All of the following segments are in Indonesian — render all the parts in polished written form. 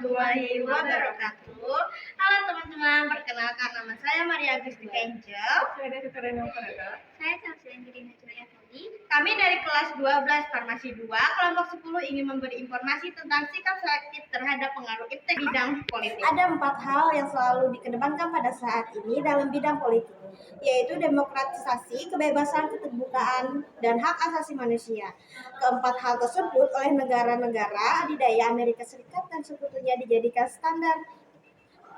warahmatullahi wabarakatuh. Halo teman-teman, perkenalkan nama saya Maria Agusti Angel. Saya Sarjana Tadi. Kami dari kelas 12 Farmasi 2, kelompok 10 ingin memberi informasi tentang sikap sakit terhadap pengaruh iptek bidang politik. Ada 4 hal yang selalu dikedepankan pada saat ini dalam bidang politik, yaitu demokratisasi, kebebasan, keterbukaan, dan hak asasi manusia. Keempat hal tersebut oleh negara-negara adidaya Amerika Serikat dan sekutunya dijadikan standar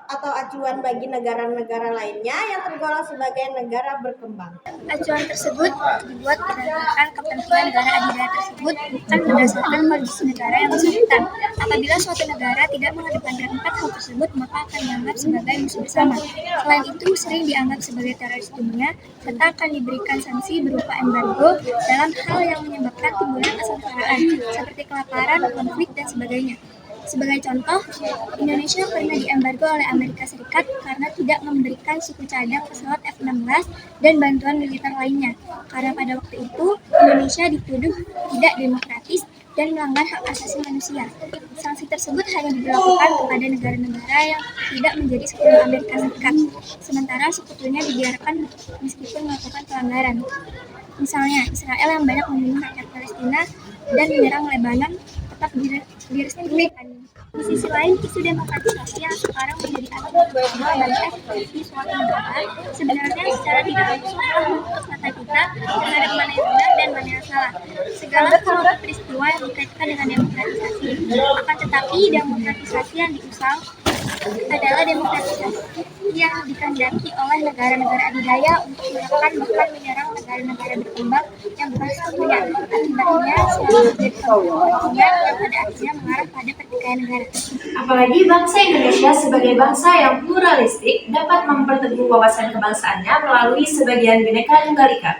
atau acuan bagi negara-negara lainnya yang tergolong sebagai negara berkembang. Acuan tersebut dibuat berdasarkan kepentingan negara adidaya tersebut, bukan berdasarkan kondisi negara yang bersangkutan. Apabila suatu negara tidak mengedepankan 4 hal tersebut, maka akan dianggap sebagai musuh bersama. Selain itu, sering dianggap sebagai teroris dunia, serta akan diberikan sanksi berupa embargo dalam hal yang menyebabkan timbulan kesengsaraan, seperti kelaparan, konflik, dan sebagainya. Sebagai contoh, Indonesia pernah diembargo oleh Amerika Serikat karena tidak memberikan suku cadang pesawat F-16 dan bantuan militer lainnya. Karena pada waktu itu, Indonesia dituduh tidak demokratis dan melanggar hak asasi manusia. Sanksi tersebut hanya diberlakukan kepada negara-negara yang tidak menjadi sekutu Amerika Serikat, sementara sekutunya dibiarkan meskipun melakukan pelanggaran. Misalnya, Israel yang banyak membunuh rakyat Palestina dan menyerang Lebanon tetap diresmikan. Di sisi lain, isu demokratisasi yang sekarang menjadi acuan utama bagi ekspresi suatu negara sebenarnya secara tidak langsung telah menutup mata kita terhadap mana yang benar dan mana yang salah. Segala suatu peristiwa yang dikaitkan dengan demokratisasi. Akan tetapi, demokratisasi yang diusang adalah demokratisasi yang dikehendaki oleh negara-negara adidaya untuk menekan bahkan menyerang negara-negara berkembang yang bukan sekutunya. Akibatnya selalu terjadi konflik yang pada akhirnya mengarah pada pertikaian negara. Apalagi bangsa Indonesia sebagai bangsa yang pluralistik dapat memperteguh wawasan kebangsaannya melalui sebagian Bhinneka Tunggal Ika.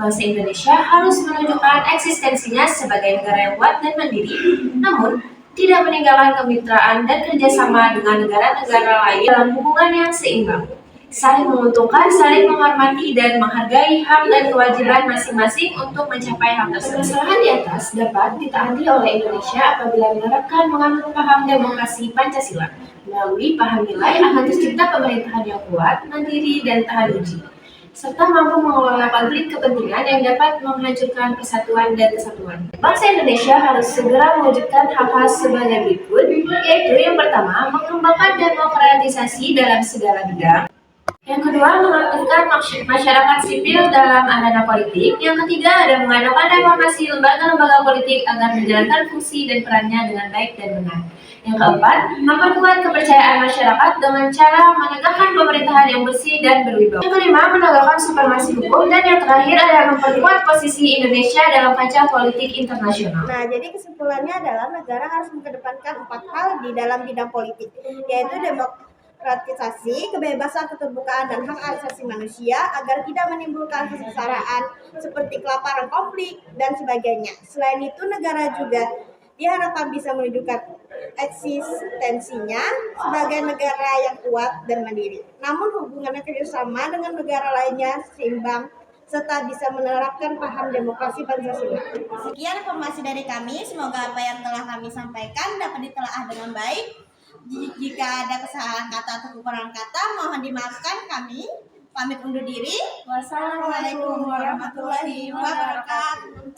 Bangsa Indonesia harus menunjukkan eksistensinya sebagai negara yang kuat dan mandiri, namun tidak meninggalkan kemitraan dan kerjasama dengan negara-negara lain dalam hubungan yang seimbang, saling menguntungkan, saling menghormati, dan menghargai hak dan kewajiban masing-masing untuk mencapai hal tersebut. Kesalahan di atas dapat ditaati oleh Indonesia apabila menerapkan menganut paham demokrasi Pancasila. Melalui paham nilai akan tercipta pemerintahan yang kuat, mandiri, dan tahan uji, serta mampu mengelola konflik kepentingan yang dapat menghancurkan persatuan dan kesatuan. Bangsa Indonesia harus segera mewujudkan hal-hal sebagai berikut, yaitu yang pertama, mengembangkan demokratisasi dalam segala bidang. Yang kedua, mengaktifkan masyarakat sipil dalam arena politik. Yang ketiga, ada mengadakan reformasi lembaga-lembaga politik agar menjalankan fungsi dan perannya dengan baik dan benar. Yang keempat, memperkuat kepercayaan masyarakat dengan cara menegakkan pemerintahan yang bersih dan berwibawa. Yang kelima, menegakkan supremasi hukum. Dan yang terakhir adalah memperkuat posisi Indonesia dalam kancah politik internasional. Nah, jadi kesimpulannya adalah negara harus mengedepankan 4 hal di dalam bidang politik, yaitu demokratisasi, kebebasan, keterbukaan, dan hak asasi manusia agar tidak menimbulkan kesengsaraan seperti kelaparan, konflik, dan sebagainya. Selain itu, negara juga diharapkan bisa menunjukkan eksistensinya sebagai negara yang kuat dan mandiri. Namun hubungannya kerjasama dengan negara lainnya seimbang serta bisa menerapkan paham demokrasi Pancasila. Sekian informasi dari kami, semoga apa yang telah kami sampaikan dapat ditelaah dengan baik. Jika ada kesalahan kata atau kekurangan kata, mohon dimaafkan. Kami pamit undur diri. Wassalamualaikum warahmatullahi wabarakatuh.